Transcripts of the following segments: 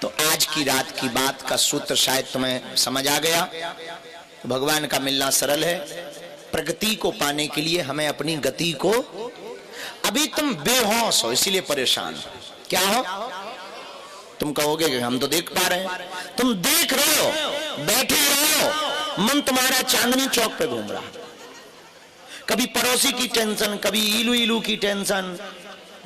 तो आज की रात की बात का सूत्र शायद तुम्हें समझ आ गया। भगवान का मिलना सरल है। प्रगति को पाने के लिए हमें अपनी गति को, अभी तुम बेहोश हो इसीलिए परेशान हो। क्या हो? तुम कहोगे कि हम तो देख पा रहे हैं। तुम देख रहे हो, बैठे रहो, मन तुम्हारा चांदनी चौक पे घूम रहा। कभी पड़ोसी की टेंशन, कभी इलू इलू की टेंशन,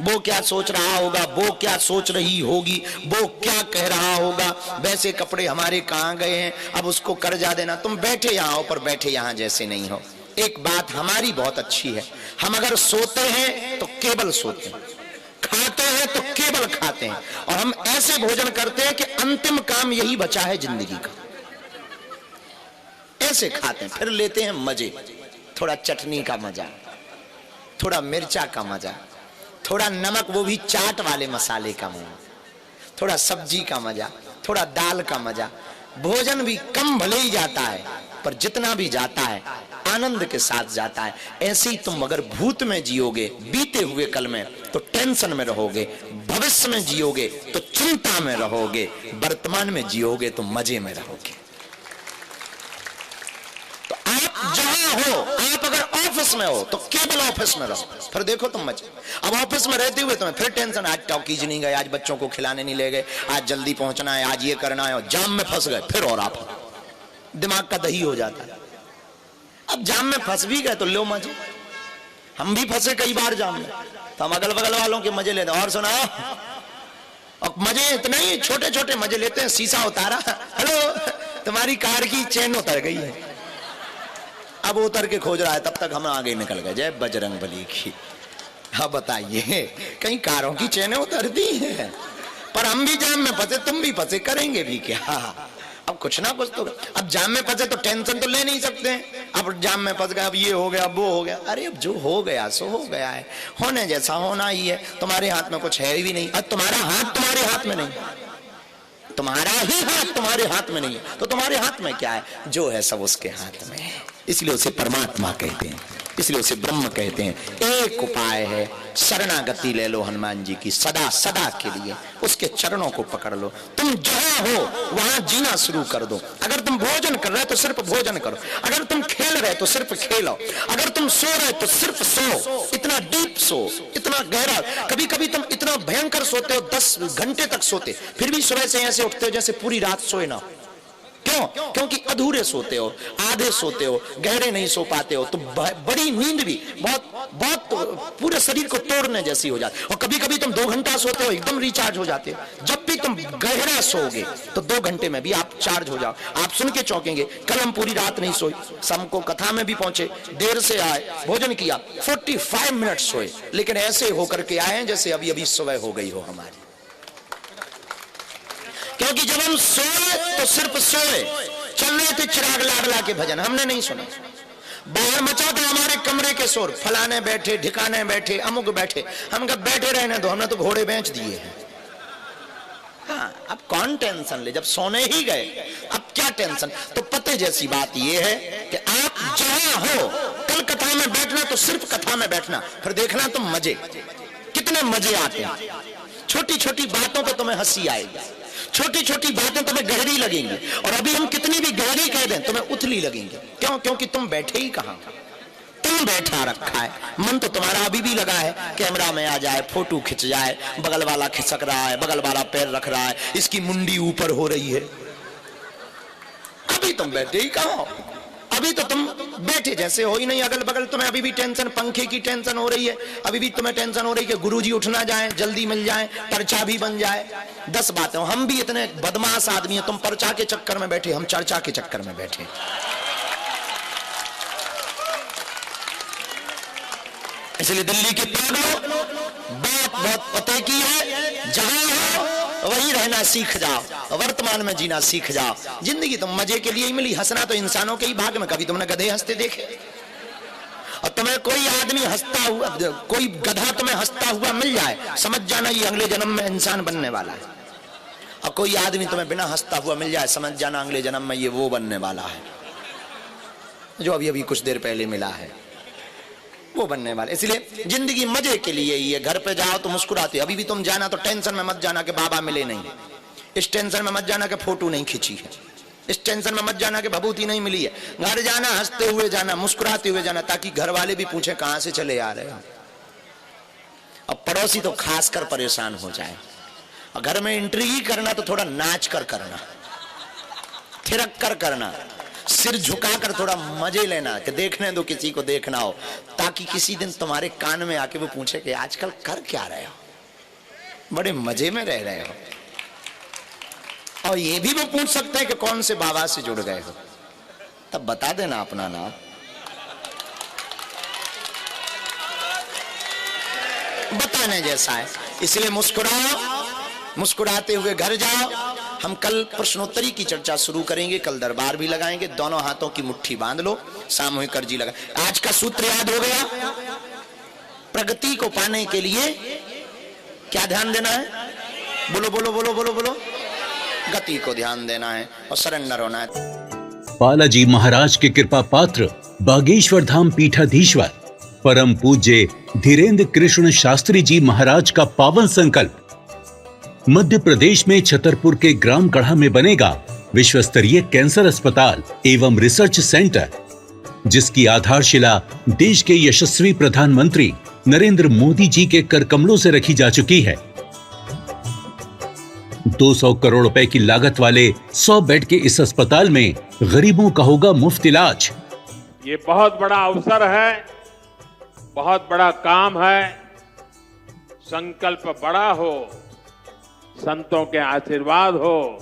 वो क्या सोच रहा होगा, वो क्या सोच रही होगी, वो क्या कह रहा होगा, वैसे कपड़े हमारे कहाँ गए हैं, अब उसको कर्जा देना। तुम बैठे यहाँ हो पर बैठे यहाँ जैसे नहीं हो। एक बात हमारी बहुत अच्छी है, हम अगर सोते हैं तो केवल सोते हैं, खाते हैं तो केवल खाते हैं, और हम ऐसे भोजन करते हैं कि अंतिम काम यही बचा है जिंदगी का। ऐसे खाते हैं, फिर लेते हैं मजे, थोड़ा चटनी का मजा, थोड़ा मिर्चा का मजा, थोड़ा नमक, वो भी चाट वाले मसाले का मजा, थोड़ा सब्जी का मजा, थोड़ा दाल का मजा। भोजन भी कम भले ही जाता है, पर जितना भी जाता है आनंद के साथ जाता है। ऐसे ही तुम अगर भूत में जियोगे, बीते हुए कल में, तो टेंशन में रहोगे, भविष्य में जियोगे तो चिंता में रहोगे, वर्तमान में जियोगे तो मजे में रहोगे। तो आप जहां हो, आप अगर ऑफिस में हो तो केवल ऑफिस में रहो, फिर देखो तुम मजे। अब ऑफिस में रहते हुए तुम्हें फिर टेंशन, आज टॉकीज नहीं गए, आज बच्चों को खिलाने नहीं ले गए, आज जल्दी पहुंचना है, आज ये करना है, और जाम में फंस गए, फिर और आप दिमाग का दही हो जाता है। अब जाम में फंस भी गए तो लो मजे। हम भी फंसे कई बार जाम में, तो हम अगल बगल वालों के मजे लेते हैं। और सुनाओ, और मजे इतने ही छोटे छोटे मजे लेते हैं। शीशा उतारा, हेलो तुम्हारी कार की चेन उतर गई है, अब उतर के खोज रहा है, तब तक हम आगे निकल गए। जय बजरंग बली की। हाँ बताइए, कहीं कारों की चेनें उतरती हैं, पर हम भी जाम में फंसे, तुम भी फंसे, करेंगे भी क्या? अब कुछ ना कुछ तो। अब जाम में फंसे तो टेंशन तो ले नहीं सकते। अब जाम में फंस गए, अब ये हो गया, अब वो हो गया। अरे अब जो हो गया सो हो गया है, होने जैसा होना ही है। तुम्हारे हाथ में कुछ है भी नहीं, अब तुम्हारा हाथ तुम्हारे हाथ में नहीं, तुम्हारा ही हाथ तुम्हारे हाथ में नहीं है, तो तुम्हारे हाथ में क्या है? जो है सब उसके हाथ में है। इसलिए उसे परमात्मा कहते हैं, इसलिए उसे ब्रह्म कहते हैं। एक उपाय है, शरणागति ले लो हनुमान जी की, सदा सदा के लिए उसके चरणों को पकड़ लो। तुम जहां हो वहां जीना शुरू कर दो। अगर तुम भोजन कर रहे हो तो सिर्फ भोजन करो, अगर तुम खेल रहे तो सिर्फ खेलो, अगर तुम सो रहे तो सिर्फ सो, इतना डीप सो, इतना गहरा। कभी कभी तुम इतना भयंकर सोते हो, 10 घंटे तक सोते, फिर भी सुबह से ऐसे उठते हो जैसे पूरी रात सोए ना। क्यों? क्योंकि अधूरे सोते हो, आधे सोते हो, गहरे नहीं सो पाते हो। तो बड़ी नींद भी बहुत बहुत पूरे शरीर को तोड़ने जैसी हो जाती है। और कभी कभी तुम 2 घंटा सोते हो, एकदम रिचार्ज हो जाते हो। जब भी तुम गहरा सोओगे तो 2 घंटे में भी आप चार्ज हो जाओ। आप सुन के चौंकेंगे, कल हम पूरी रात नहीं सोए, शाम को कथा में भी पहुंचे, देर से आए, भोजन किया, 45 मिनट सोए, लेकिन ऐसे होकर के आए जैसे अभी अभी सुबह हो गई हो हमारी। क्योंकि जब हम सोए तो सिर्फ सोए, चल रहे थे चिराग लाडला के भजन, हमने नहीं सुना। बाहर मचा था हमारे कमरे के शोर, फलाने बैठे, ठिकाने बैठे, अमुक बैठे। हम कब बैठे रहने दो, हमने तो घोड़े बेच दिए हैं। हाँ, अब कौन टेंशन ले, जब सोने ही गए, अब क्या टेंशन? तो पते जैसी बात यह है कि आप जहां हो, कल कथा में बैठना तो सिर्फ कथा में बैठना, फिर देखना तुम मजे, कितने मजे आते हैं। छोटी छोटी बातों पर तुम्हें हंसी आएगी, छोटी छोटी बातें तुम्हें गहरी लगेंगी, और अभी हम कितनी भी गहरी कह दें तुम्हें उथली लगेंगी। क्यों? क्योंकि तुम बैठे ही कहां, तुम बैठा रखा है। मन तो तुम्हारा अभी भी लगा है, कैमरा में आ जाए, फोटो खिंच जाए, बगल वाला खिसक रहा है, बगल वाला पैर रख रहा है, इसकी मुंडी ऊपर हो रही है। अभी तुम बैठे ही कहां हो, अभी तो तुम बैठे जैसे हो ही नहीं। अगल बगल तुम्हें अभी भी टेंशन, पंखे की टेंशन हो रही है, अभी भी तुम्हें टेंशन हो रही है कि गुरुजी उठना जाए, जल्दी मिल जाए, पर्चा भी बन जाए। 10 बातें। हम भी इतने बदमाश आदमी हैं, तुम पर्चा के चक्कर में बैठे, हम चर्चा के चक्कर में बैठे। इसलिए दिल्ली के पागलों, बात बहुत पते की है, जहां हो वहीं रहना सीख जाओ, वर्तमान में जीना सीख जाओ। जिंदगी तुम मजे के लिए ही मिली, हंसना तो इंसानों के ही भाग में। कभी तुमने गधे हंसते देखे? और तुम्हें कोई आदमी हंसता हुआ, कोई गधा तुम्हें हंसता हुआ मिल जाए, समझ जाना ये अगले जन्म में इंसान बनने वाला है। और कोई आदमी तुम्हें बिना हंसता हुआ मिल जाए, समझ जाना अगले जन्म में ये वो बनने वाला है जो अभी अभी कुछ देर पहले मिला है, वो बनने वाले। इसलिए जिंदगी मजे के लिए ही है। घर पे जाओ तो मुस्कुराते, अभी भी तुम जाना तो टेंशन में मत जाना कि बाबा मिले नहीं, इस टेंशन में मत जाना कि फोटो नहीं खींची है, इस टेंशन में मत जाना कि भभूति नहीं मिली है। घर जाना हंसते हुए जाना, मुस्कुराते हुए जाना, ताकि घर वाले भी पूछे कहां से चले आ रहे हो। अब पड़ोसी तो खासकर परेशान हो जाए। और घर में एंट्री ही करना तो थोड़ा नाच कर करना, थिरक कर करना, सिर झुकाकर थोड़ा मजे लेना कि देखने दो किसी को देखना हो, ताकि किसी दिन तुम्हारे कान में आके वो पूछे कि आजकल कर क्या रहे हो, बड़े मजे में रह रहे हो। और ये भी वो पूछ सकते हैं कि कौन से बाबा से जुड़ गए हो, तब बता देना अपना नाम। बताने जैसा है, इसलिए मुस्कुराओ, मुस्कुराते हुए घर जाओ। हम कल प्रश्नोत्तरी की चर्चा शुरू करेंगे, कल दरबार भी लगाएंगे। दोनों हाथों की मुट्ठी बांध लो, सामूहिक अर्जी लगा। आज का सूत्र याद हो गया? प्रगति को पाने के लिए क्या ध्यान देना है? बोलो बोलो बोलो बोलो बोलो। गति को ध्यान देना है और सरेंडर होना है। बालाजी महाराज के कृपा पात्र बागेश्वर धाम पीठाधीश्वर परम पूज्य धीरेन्द्र कृष्ण शास्त्री जी महाराज का पावन संकल्प। मध्य प्रदेश में छतरपुर के ग्राम गढ़ा में बनेगा विश्व स्तरीय कैंसर अस्पताल एवं रिसर्च सेंटर, जिसकी आधारशिला देश के यशस्वी प्रधानमंत्री नरेंद्र मोदी जी के कर कमलों से रखी जा चुकी है। 200 करोड़ रुपए की लागत वाले 100 बेड के इस अस्पताल में गरीबों का होगा मुफ्त इलाज। ये बहुत बड़ा अवसर है, बहुत बड़ा काम है। संकल्प बड़ा हो, संतों के आशीर्वाद हो,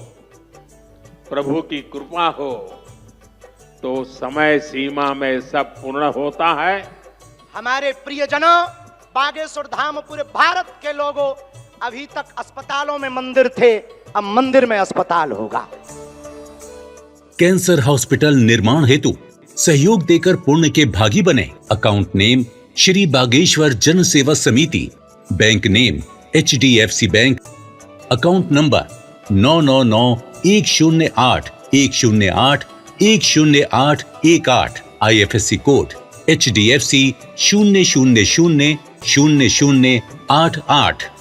प्रभु की कृपा हो, तो समय सीमा में सब पूर्ण होता है। हमारे प्रियजनों, बागेश्वर धाम पूरे भारत के लोगों, अभी तक अस्पतालों में मंदिर थे, अब मंदिर में अस्पताल होगा। कैंसर हॉस्पिटल निर्माण हेतु सहयोग देकर पुण्य के भागी बने। अकाउंट नेम श्री बागेश्वर जन सेवा समिति, bank name HDFC bank, account number 999108108108, IFSC code HDFC 0000088।